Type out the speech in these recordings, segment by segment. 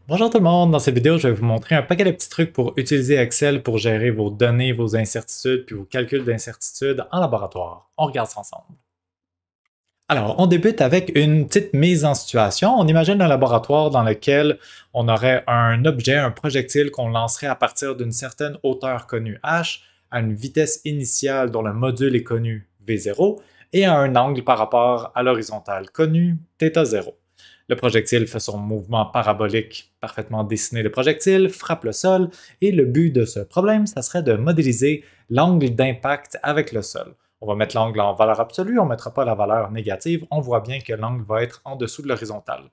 Bonjour tout le monde, dans cette vidéo, je vais vous montrer un paquet de petits trucs pour utiliser Excel pour gérer vos données, vos incertitudes, puis vos calculs d'incertitudes en laboratoire. On regarde ça ensemble. Alors, on débute avec une petite mise en situation. On imagine un laboratoire dans lequel on aurait un objet, un projectile qu'on lancerait à partir d'une certaine hauteur connue h, à une vitesse initiale dont le module est connu v0, et à un angle par rapport à l'horizontale connu θ0. Le projectile fait son mouvement parabolique parfaitement dessiné de projectile, frappe le sol, et le but de ce problème, ça serait de modéliser l'angle d'impact avec le sol. On va mettre l'angle en valeur absolue, on ne mettra pas la valeur négative, on voit bien que l'angle va être en dessous de l'horizontale.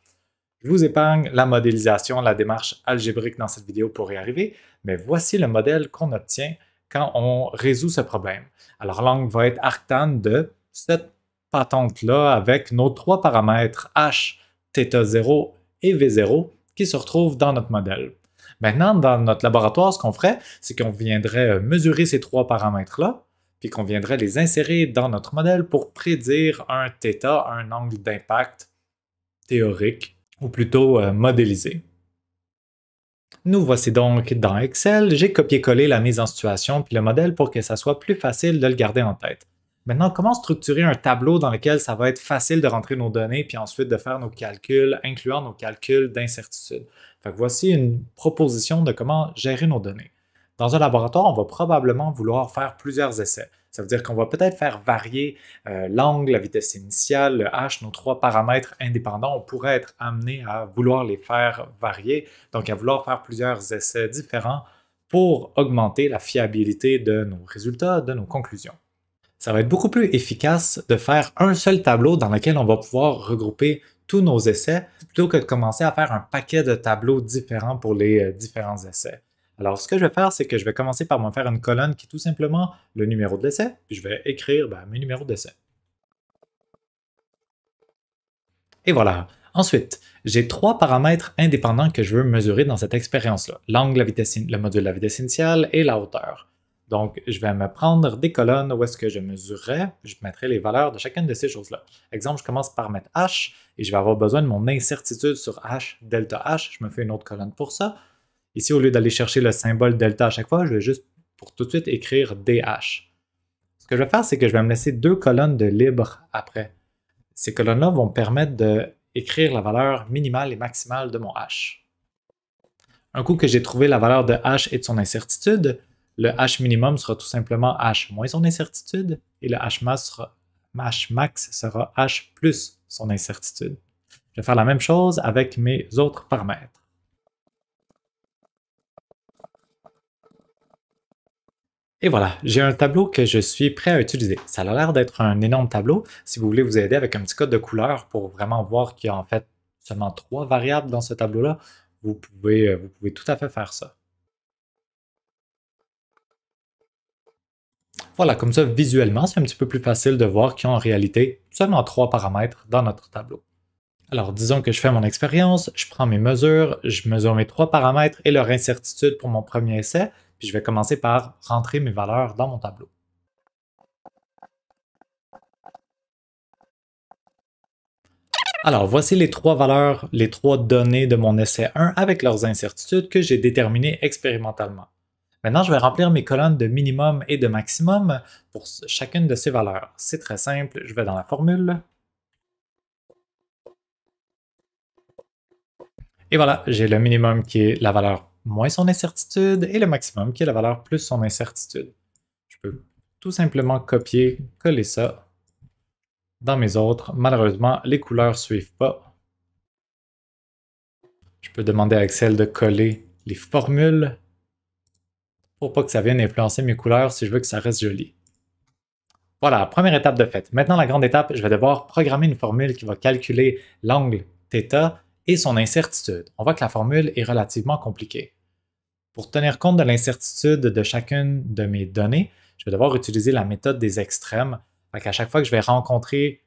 Je vous épargne la modélisation, la démarche algébrique dans cette vidéo pour y arriver, mais voici le modèle qu'on obtient quand on résout ce problème. Alors l'angle va être arctane de cette patente-là avec nos trois paramètres h, θ0 et v0 qui se retrouvent dans notre modèle. Maintenant, dans notre laboratoire, ce qu'on ferait, c'est qu'on viendrait mesurer ces trois paramètres-là, puis qu'on viendrait les insérer dans notre modèle pour prédire un θ, un angle d'impact théorique, ou plutôt modélisé. Nous voici donc dans Excel. J'ai copié-collé la mise en situation puis le modèle pour que ça soit plus facile de le garder en tête. Maintenant, comment structurer un tableau dans lequel ça va être facile de rentrer nos données puis ensuite de faire nos calculs, incluant nos calculs d'incertitude. Fait que voici une proposition de comment gérer nos données. Dans un laboratoire, on va probablement vouloir faire plusieurs essais. Ça veut dire qu'on va peut-être faire varier l'angle, la vitesse initiale, le h, nos trois paramètres indépendants. On pourrait être amené à vouloir les faire varier, donc à vouloir faire plusieurs essais différents pour augmenter la fiabilité de nos résultats, de nos conclusions. Ça va être beaucoup plus efficace de faire un seul tableau dans lequel on va pouvoir regrouper tous nos essais plutôt que de commencer à faire un paquet de tableaux différents pour les différents essais. Alors, ce que je vais faire, c'est que je vais commencer par me faire une colonne qui est tout simplement le numéro de l'essai, puis je vais écrire mes numéros d'essai. Et voilà. Ensuite, j'ai trois paramètres indépendants que je veux mesurer dans cette expérience-là. L'angle, le module de la vitesse initiale et la hauteur. Donc, je vais me prendre des colonnes où est-ce que je mesurerai, je mettrai les valeurs de chacune de ces choses-là. Exemple, je commence par mettre h, et je vais avoir besoin de mon incertitude sur h, delta h. Je me fais une autre colonne pour ça. Ici, au lieu d'aller chercher le symbole delta à chaque fois, je vais juste, pour tout de suite, écrire DH. Ce que je vais faire, c'est que je vais me laisser deux colonnes de libre après. Ces colonnes-là vont me permettre d'écrire la valeur minimale et maximale de mon H. Un coup que j'ai trouvé la valeur de H et de son incertitude, le H minimum sera tout simplement H moins son incertitude, et le H max sera H plus son incertitude. Je vais faire la même chose avec mes autres paramètres. Et voilà, j'ai un tableau que je suis prêt à utiliser. Ça a l'air d'être un énorme tableau. Si vous voulez vous aider avec un petit code de couleur pour vraiment voir qu'il y a en fait seulement trois variables dans ce tableau-là, vous pouvez tout à fait faire ça. Voilà, comme ça, visuellement, c'est un petit peu plus facile de voir qu'il y a en réalité seulement trois paramètres dans notre tableau. Alors, disons que je fais mon expérience, je prends mes mesures, je mesure mes trois paramètres et leur incertitude pour mon premier essai, puis je vais commencer par rentrer mes valeurs dans mon tableau. Alors, voici les trois valeurs, les trois données de mon essai 1 avec leurs incertitudes que j'ai déterminées expérimentalement. Maintenant, je vais remplir mes colonnes de minimum et de maximum pour chacune de ces valeurs. C'est très simple, je vais dans la formule. Et voilà, j'ai le minimum qui est la valeur moins son incertitude et le maximum qui est la valeur plus son incertitude. Je peux tout simplement copier, coller ça dans mes autres. Malheureusement, les couleurs ne suivent pas. Je peux demander à Excel de coller les formules pour pas que ça vienne influencer mes couleurs si je veux que ça reste joli. Voilà, première étape de fait. Maintenant, la grande étape, je vais devoir programmer une formule qui va calculer l'angle θ et son incertitude. On voit que la formule est relativement compliquée. Pour tenir compte de l'incertitude de chacune de mes données, je vais devoir utiliser la méthode des extrêmes. À chaque fois que je vais rencontrer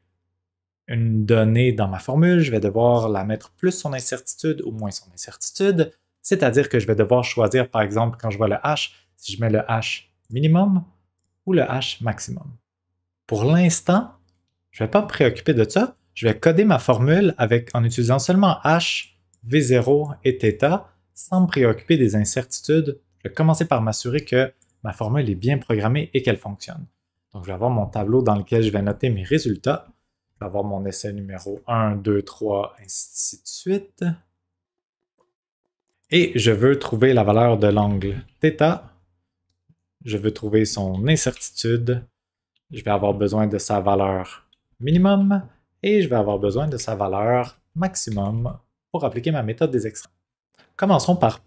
une donnée dans ma formule, je vais devoir la mettre plus son incertitude ou moins son incertitude. C'est-à-dire que je vais devoir choisir, par exemple, quand je vois le H, si je mets le H minimum ou le H maximum. Pour l'instant, je ne vais pas me préoccuper de ça. Je vais coder ma formule en utilisant seulement H V0 et θ sans me préoccuper des incertitudes. Je vais commencer par m'assurer que ma formule est bien programmée et qu'elle fonctionne. Donc, je vais avoir mon tableau dans lequel je vais noter mes résultats. Je vais avoir mon essai numéro 1, 2, 3, ainsi de suite. Et je veux trouver la valeur de l'angle θ. Je veux trouver son incertitude. Je vais avoir besoin de sa valeur minimum et je vais avoir besoin de sa valeur maximum pour appliquer ma méthode des extrêmes. Commençons par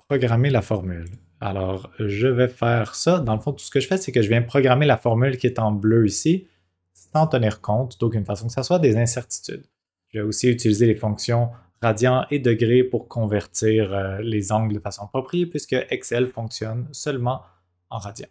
programmer la formule. Alors, je vais faire ça. Dans le fond, tout ce que je fais, c'est que je viens programmer la formule qui est en bleu ici, sans tenir compte d'aucune façon que ce soit des incertitudes. Je vais aussi utiliser les fonctions radian et degré pour convertir les angles de façon appropriée, puisque Excel fonctionne seulement en radian.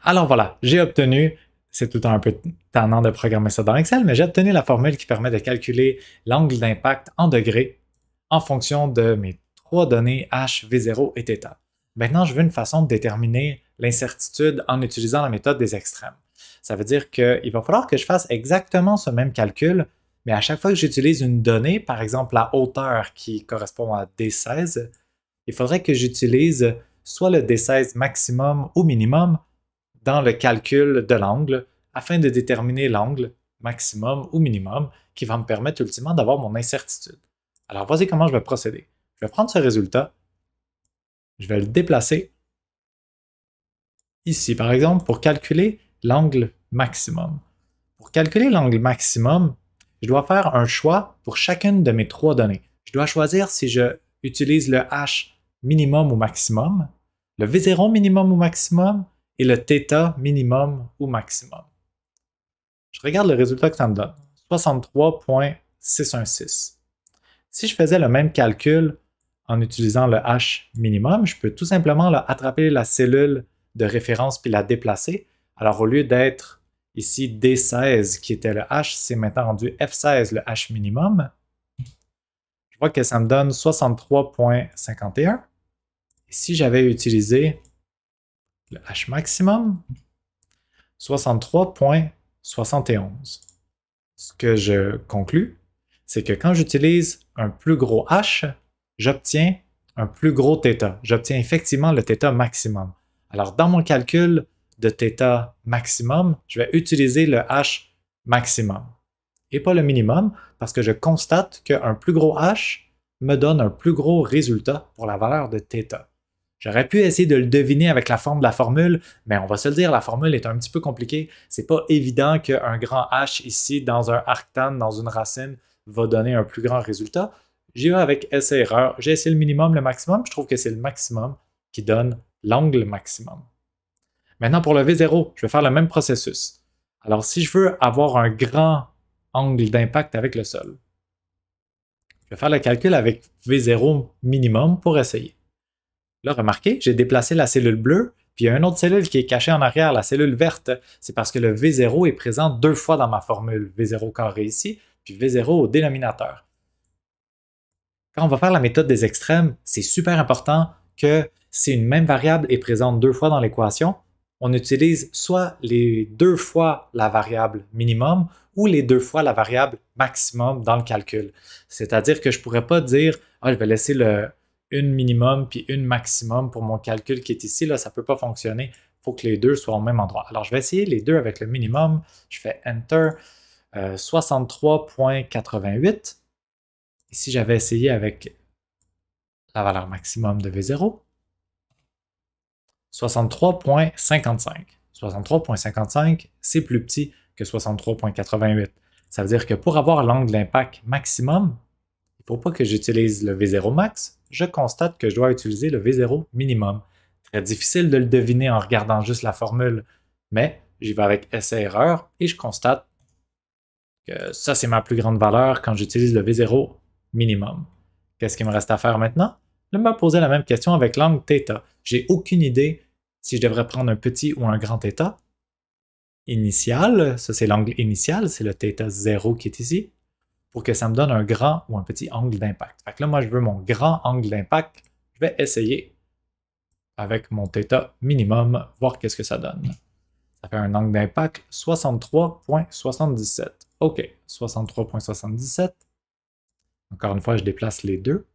Alors voilà, j'ai obtenu, c'est tout le temps un peu tannant de programmer ça dans Excel, mais j'ai obtenu la formule qui permet de calculer l'angle d'impact en degrés en fonction de mes trois données H, V0 et θ. Maintenant, je veux une façon de déterminer l'incertitude en utilisant la méthode des extrêmes. Ça veut dire qu'il va falloir que je fasse exactement ce même calcul, mais à chaque fois que j'utilise une donnée, par exemple la hauteur qui correspond à D16, il faudrait que j'utilise soit le D16 maximum ou minimum dans le calcul de l'angle afin de déterminer l'angle maximum ou minimum qui va me permettre ultimement d'avoir mon incertitude. Alors voici comment je vais procéder. Je vais prendre ce résultat, je vais le déplacer ici par exemple pour calculer l'angle maximum. Pour calculer l'angle maximum, je dois faire un choix pour chacune de mes trois données. Je dois choisir si je utilise le H minimum ou maximum, le V0 minimum ou maximum et le θ minimum ou maximum. Je regarde le résultat que ça me donne, 63,616. Si je faisais le même calcul en utilisant le H minimum, je peux tout simplement attraper la cellule de référence puis la déplacer. Alors au lieu d'être ici D16 qui était le H, c'est maintenant rendu F16 le H minimum. Je vois que ça me donne 63,51. Et si j'avais utilisé le H maximum, 63,71. Ce que je conclus, c'est que quand j'utilise un plus gros H, j'obtiens un plus gros θ. J'obtiens effectivement le θ maximum. Alors, dans mon calcul de θ maximum, je vais utiliser le H maximum et pas le minimum parce que je constate qu'un plus gros H me donne un plus gros résultat pour la valeur de θ. J'aurais pu essayer de le deviner avec la forme de la formule, mais on va se le dire, la formule est un petit peu compliquée. C'est pas évident qu'un grand H ici, dans un arctane, dans une racine, va donner un plus grand résultat. J'y vais avec essai-erreur. J'ai essayé le minimum, le maximum. Je trouve que c'est le maximum qui donne l'angle maximum. Maintenant, pour le V0, je vais faire le même processus. Alors, si je veux avoir un grand angle d'impact avec le sol, je vais faire le calcul avec V0 minimum pour essayer. Là, remarquez, j'ai déplacé la cellule bleue, puis il y a une autre cellule qui est cachée en arrière, la cellule verte. C'est parce que le V0 est présent deux fois dans ma formule. V0 carré ici, puis V0 au dénominateur. Quand on va faire la méthode des extrêmes, c'est super important que si une même variable est présente deux fois dans l'équation, on utilise soit les deux fois la variable minimum ou les deux fois la variable maximum dans le calcul. C'est-à-dire que je ne pourrais pas dire « Ah, je vais laisser une minimum puis une maximum pour mon calcul qui est ici, là, ça ne peut pas fonctionner. Il faut que les deux soient au même endroit. » Alors, je vais essayer les deux avec le minimum. Je fais Enter, 63,88. Et si j'avais essayé avec la valeur maximum de V0, 63,55. 63,55, c'est plus petit que 63,88. Ça veut dire que pour avoir l'angle d'impact maximum, il ne faut pas que j'utilise le V0 max, je constate que je dois utiliser le V0 minimum. Très difficile de le deviner en regardant juste la formule, mais j'y vais avec essai-erreur et je constate que ça, c'est ma plus grande valeur quand j'utilise le V0 minimum. Qu'est-ce qu'il me reste à faire maintenant? Je me poser la même question avec l'angle θ. J'ai aucune idée si je devrais prendre un petit ou un grand θ. Initial, ça c'est l'angle initial, c'est le θ 0 qui est ici, pour que ça me donne un grand ou un petit angle d'impact. Fait que là, moi, je veux mon grand angle d'impact. Je vais essayer avec mon θ minimum, voir qu'est-ce que ça donne. Ça fait un angle d'impact 63,77. OK, 63,77. Encore une fois, je déplace les deux.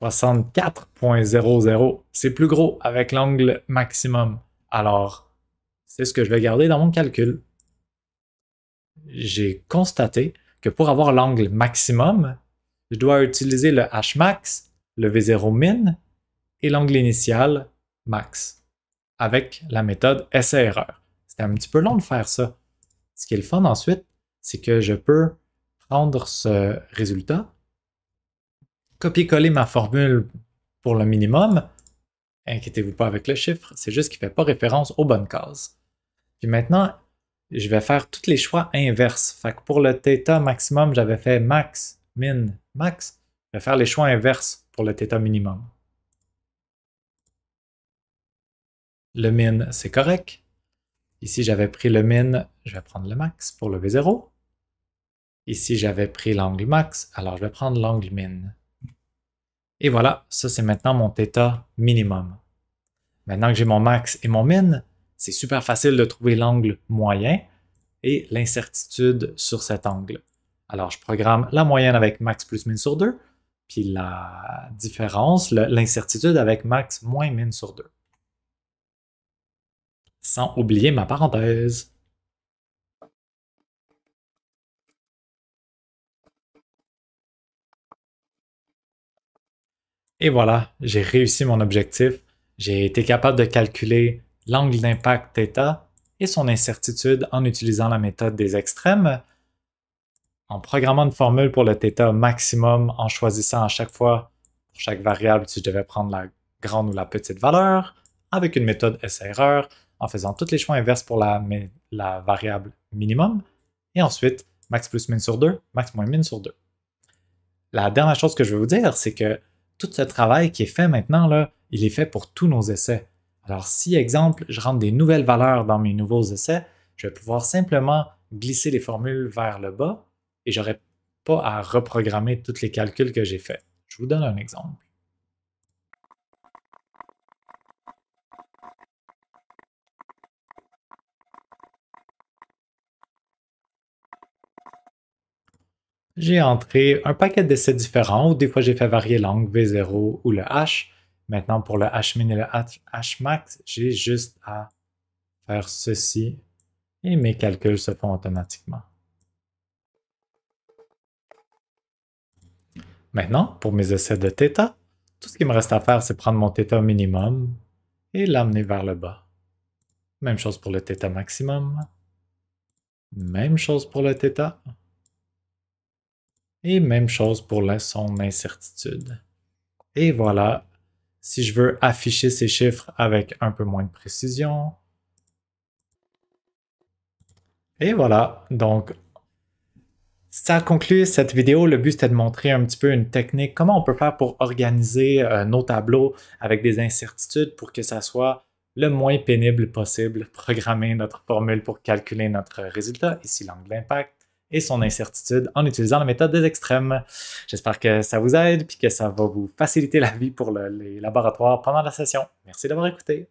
64,00. C'est plus gros avec l'angle maximum. Alors, c'est ce que je vais garder dans mon calcul. J'ai constaté que pour avoir l'angle maximum, je dois utiliser le Hmax, le V0 min et l'angle initial max avec la méthode essai-erreur. C'était un petit peu long de faire ça. Ce qui est le fun ensuite, c'est que je peux prendre ce résultat, copier-coller ma formule pour le minimum. Inquiétez-vous pas avec le chiffre, c'est juste qu'il ne fait pas référence aux bonnes cases. Puis maintenant, je vais faire tous les choix inverses. Fait que pour le θ maximum, j'avais fait max, min, max. Je vais faire les choix inverses pour le θ minimum. Le min, c'est correct. Ici, j'avais pris le min, je vais prendre le max pour le V0. Ici, j'avais pris l'angle max, alors je vais prendre l'angle min. Et voilà, ça c'est maintenant mon θ minimum. Maintenant que j'ai mon max et mon min, c'est super facile de trouver l'angle moyen et l'incertitude sur cet angle. Alors, je programme la moyenne avec max plus min sur 2, puis la différence, l'incertitude avec max moins min sur 2. Sans oublier ma parenthèse. Et voilà, j'ai réussi mon objectif. J'ai été capable de calculer l'angle d'impact θ et son incertitude en utilisant la méthode des extrêmes, en programmant une formule pour le θ maximum, en choisissant à chaque fois, pour chaque variable, si je devais prendre la grande ou la petite valeur, avec une méthode essai-erreur, en faisant tous les choix inverses pour la variable minimum, et ensuite, max plus min sur 2, max moins min sur 2. La dernière chose que je veux vous dire, c'est que tout ce travail qui est fait maintenant, là, il est fait pour tous nos essais. Alors si, exemple, je rentre des nouvelles valeurs dans mes nouveaux essais, je vais pouvoir simplement glisser les formules vers le bas et je n'aurai pas à reprogrammer tous les calculs que j'ai faits. Je vous donne un exemple. J'ai entré un paquet d'essais différents où des fois j'ai fait varier l'angle V0 ou le H. Maintenant pour le Hmin et le Hmax, j'ai juste à faire ceci et mes calculs se font automatiquement. Maintenant, pour mes essais de θ, tout ce qu'il me reste à faire, c'est prendre mon θ minimum et l'amener vers le bas. Même chose pour le θ maximum. Même chose pour le θ. Et même chose pour son incertitude. Et voilà, si je veux afficher ces chiffres avec un peu moins de précision. Et voilà, donc ça conclut cette vidéo. Le but c'était de montrer un petit peu une technique, comment on peut faire pour organiser nos tableaux avec des incertitudes pour que ça soit le moins pénible possible, programmer notre formule pour calculer notre résultat, ici l'angle d'impact, et son incertitude en utilisant la méthode des extrêmes. J'espère que ça vous aide et que ça va vous faciliter la vie pour les laboratoires pendant la session. Merci d'avoir écouté.